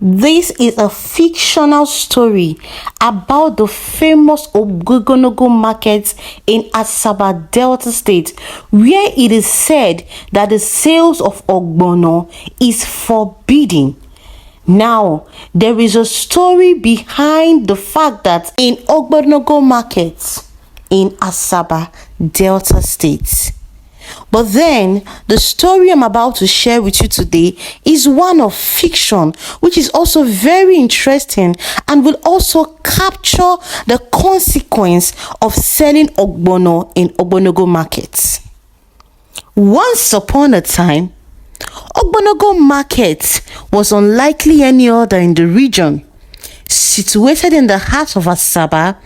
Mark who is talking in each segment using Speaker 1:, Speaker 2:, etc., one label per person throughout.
Speaker 1: This is a fictional story about the famous Ogbegonogo market in Asaba Delta State, where it is said that the sales of Ogbono is forbidden. Now, there is a story behind the fact that in Ogbonogo markets in Asaba Delta State. But then, the story I'm about to share with you today is one of fiction, which is also very interesting and will also capture the consequence of selling Ogbono in Ogbonogo markets. Once upon a time, Ogbonogo market was unlike any other in the region. Situated in the heart of Asaba,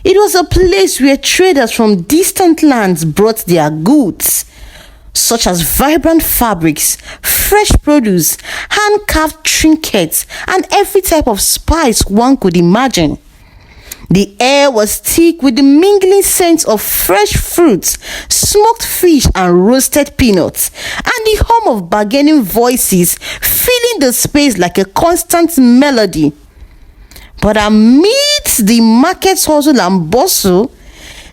Speaker 1: it was a place where traders from distant lands brought their goods, such as vibrant fabrics, fresh produce, hand-carved trinkets, and every type of spice one could imagine. The air was thick with the mingling scents of fresh fruits, smoked fish, and roasted peanuts, and the hum of bargaining voices filling the space like a constant melody. But amidst the market's hustle and bustle,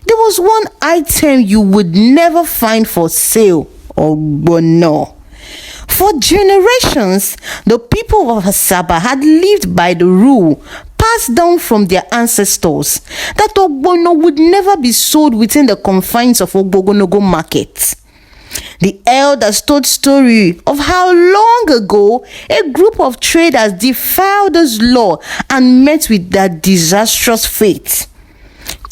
Speaker 1: there was one item you would never find for sale: Ogbono. For generations, the people of Asaba had lived by the rule passed down from their ancestors that Ogbono would never be sold within the confines of Ogbegonogo market. The elders told story of how long ago a group of traders defied this law and met with their disastrous fate.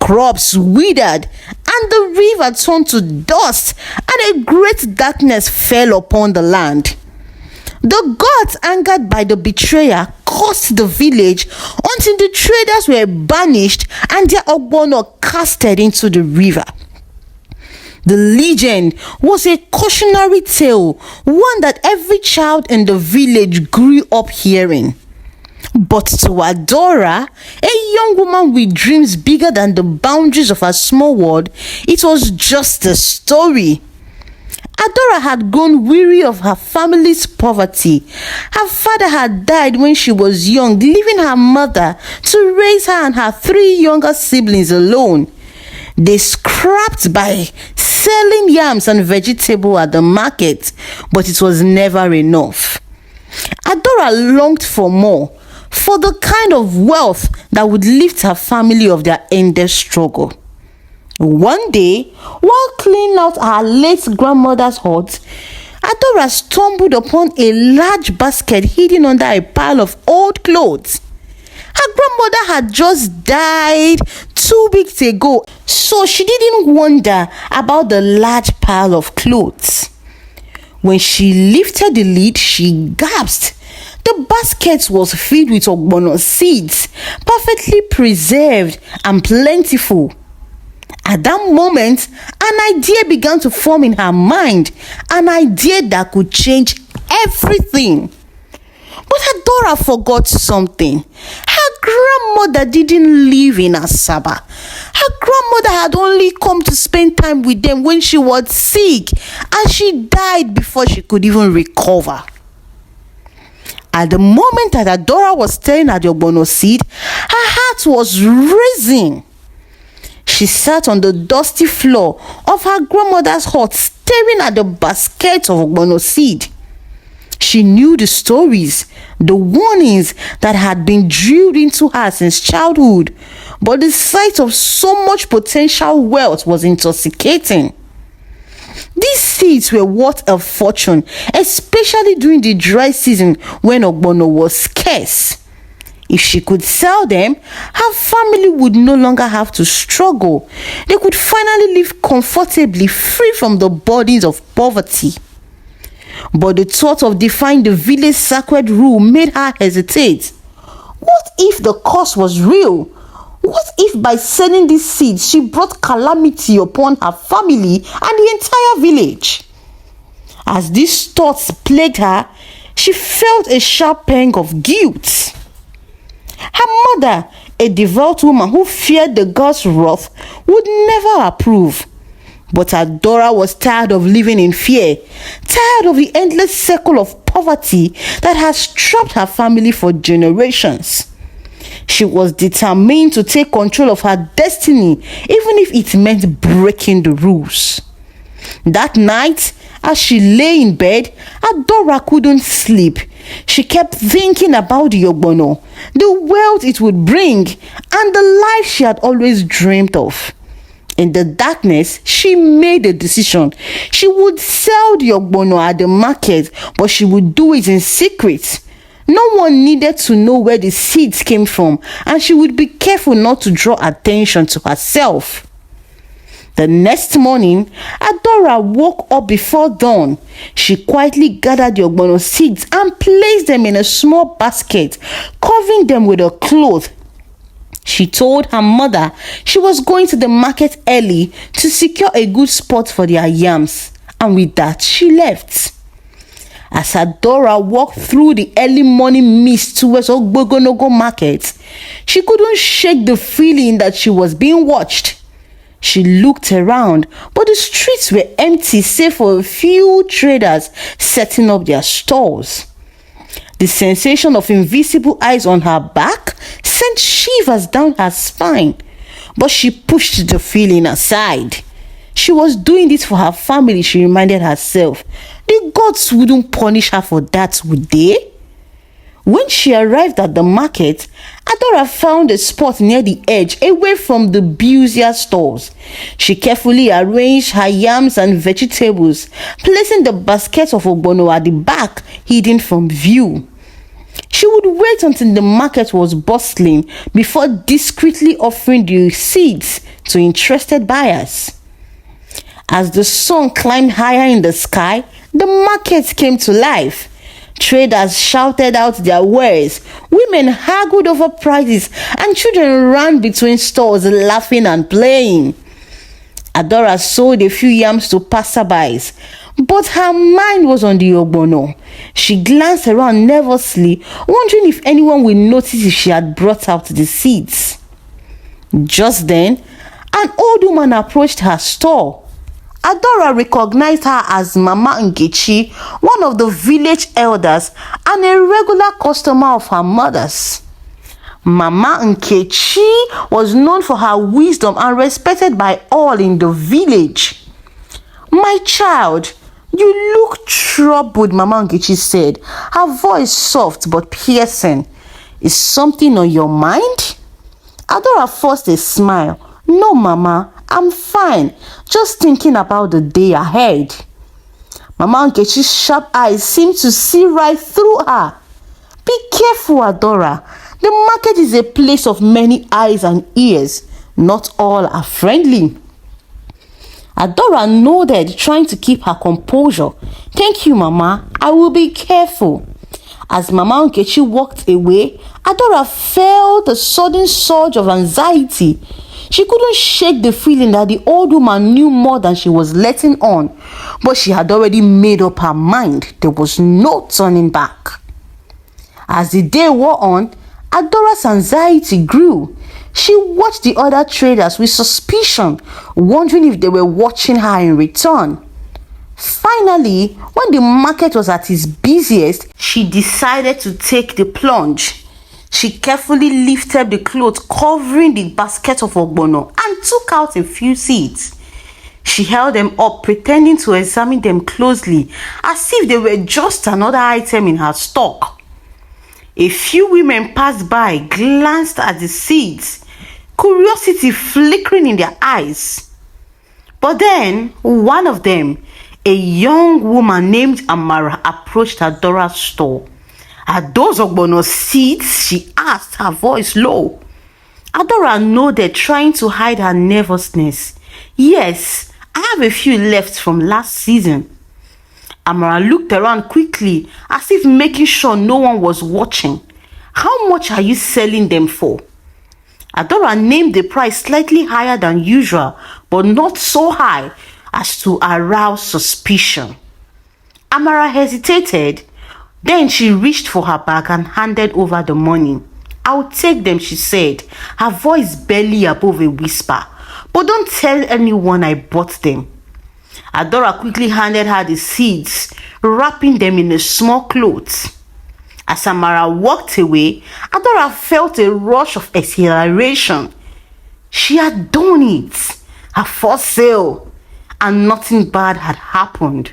Speaker 1: Crops withered, and the river turned to dust, and a great darkness fell upon the land. The gods, angered by the betrayer, cursed the village until the traders were banished and their Ogbono casted into the river. The legend was a cautionary tale, one that every child in the village grew up hearing. But to Adora, a young woman with dreams bigger than the boundaries of her small world, it was just a story. Adora had grown weary of her family's poverty. Her father had died when she was young, leaving her mother to raise her and her 3 younger siblings alone. They scrapped by selling yams and vegetables at the market, but it was never enough. Adora longed for more, for the kind of wealth that would lift her family of their endless struggle. One day, while cleaning out her late grandmother's hut, Adora stumbled upon a large basket hidden under a pile of old clothes. Her grandmother had just died 2 weeks ago, so she didn't wonder about the large pile of clothes. When she lifted the lid, she gasped. The basket was filled with Ogbono seeds, perfectly preserved and plentiful. At that moment, an idea began to form in her mind, an idea that could change everything. But Adora forgot something. Her grandmother didn't live in Asaba. Her grandmother had only come to spend time with them when she was sick, and she died before she could even recover. At the moment that Adora was staring at the Ogbono seed, her heart was racing. She sat on the dusty floor of her grandmother's hut, staring at the basket of Ogbono seed. She knew the stories, the warnings that had been drilled into her since childhood, but the sight of so much potential wealth was intoxicating. These seeds were worth a fortune, especially during the dry season when Ogbono was scarce. If she could sell them, her family would no longer have to struggle. They could finally live comfortably, free from the burdens of poverty. But the thought of defying the village sacred rule made her hesitate. What if the curse was real? What if by selling these seeds she brought calamity upon her family and the entire village? As these thoughts plagued her, she felt a sharp pang of guilt. Her mother, a devout woman who feared the God's wrath, would never approve. But Adora was tired of living in fear, tired of the endless circle of poverty that has trapped her family for generations. She was determined to take control of her destiny, even if it meant breaking the rules. That night, as she lay in bed, Adora couldn't sleep. She kept thinking about the Ogbono, the wealth it would bring, and the life she had always dreamed of. In the darkness, she made a decision. She would sell the Ogbono at the market, but she would do it in secret. No one needed to know where the seeds came from, and she would be careful not to draw attention to herself. The next morning, Adora woke up before dawn. She quietly gathered the Ogbono seeds and placed them in a small basket, covering them with a cloth. She told her mother she was going to the market early to secure a good spot for their yams, and with that, she left. As Adora walked through the early morning mist towards Ogbegonogo market, she couldn't shake the feeling that she was being watched. She looked around, but the streets were empty save for a few traders setting up their stalls. The sensation of invisible eyes on her back sent shivers down her spine, but she pushed the feeling aside. She was doing this for her family, she reminded herself. The gods wouldn't punish her for that, would they? When she arrived at the market, Adora found a spot near the edge, away from the busier stores. She carefully arranged her yams and vegetables, placing the basket of Ogbono at the back, hidden from view. She would wait until the market was bustling before discreetly offering the seeds to interested buyers. As the sun climbed higher in the sky, the market came to life. Traders shouted out their wares, women haggled over prices, and children ran between stores laughing and playing. Adora sold a few yams to passerbys, but her mind was on the Ogbono. She glanced around nervously, wondering if anyone would notice if she had brought out the seeds. Just then, an old woman approached her store. Adora recognized her as Mama Nkechi, one of the village elders and a regular customer of her mother's. Mama Nkechi was known for her wisdom and respected by all in the village. "My child, you look troubled," Mama Nkechi said, her voice soft but piercing. "Is something on your mind?" Adora forced a smile. "No, Mama, I'm fine, just thinking about the day ahead." Mama Nkechi's sharp eyes seemed to see right through her. "Be careful, Adora. The market is a place of many eyes and ears. Not all are friendly." Adora nodded, trying to keep her composure. "Thank you, Mama. I will be careful." As Mama Nkechi walked away, Adora felt a sudden surge of anxiety. She couldn't shake the feeling that the old woman knew more than she was letting on, but she had already made up her mind. There was no turning back. As the day wore on, Adora's anxiety grew. She watched the other traders with suspicion, wondering if they were watching her in return. Finally, when the market was at its busiest, she decided to take the plunge. She carefully lifted the cloth covering the basket of Ogbono and took out a few seeds. She held them up, pretending to examine them closely, as if they were just another item in her stock. A few women passed by, glanced at the seeds, curiosity flickering in their eyes. But then, one of them, a young woman named Amara, approached Adora's store. "Are those Ogbono seeds?" she asked, her voice low. Adora nodded, trying to hide her nervousness. "Yes, I have a few left from last season." Amara looked around quickly, as if making sure no one was watching. "How much are you selling them for?" Adora named the price slightly higher than usual, but not so high as to arouse suspicion. Amara hesitated. Then she reached for her bag and handed over the money. "I'll take them," she said, her voice barely above a whisper. "But don't tell anyone I bought them." Adora quickly handed her the seeds, wrapping them in a small cloth. As Amara walked away, Adora felt a rush of exhilaration. She had done it, her first sale, and nothing bad had happened.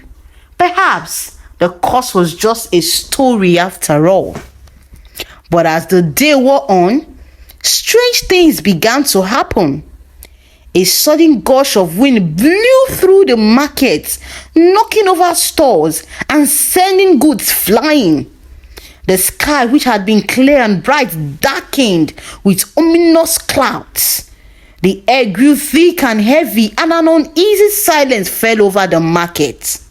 Speaker 1: Perhaps the course was just a story after all. But as the day wore on, strange things began to happen. A sudden gush of wind blew through the market, knocking over stores and sending goods flying. The sky, which had been clear and bright, darkened with ominous clouds. The air grew thick and heavy, and an uneasy silence fell over the market.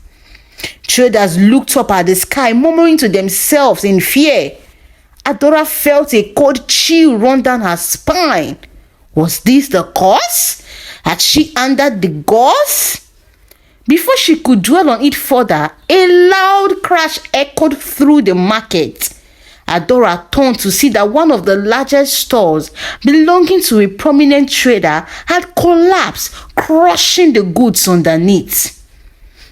Speaker 1: Traders looked up at the sky, murmuring to themselves in fear. Adora felt a cold chill run down her spine. Was this the cause? Had she under the gauze? Before she could dwell on it further, a loud crash echoed through the market. Adora turned to see that one of the largest stores belonging to a prominent trader had collapsed, crushing the goods underneath.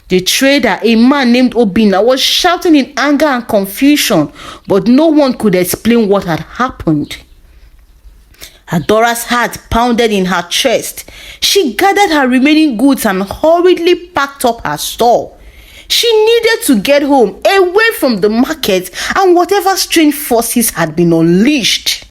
Speaker 1: The trader, a man named Obina, was shouting in anger and confusion, but no one could explain what had happened. Adora's heart pounded in her chest. She gathered her remaining goods and hurriedly packed up her store. She needed to get home, away from the market and whatever strange forces had been unleashed.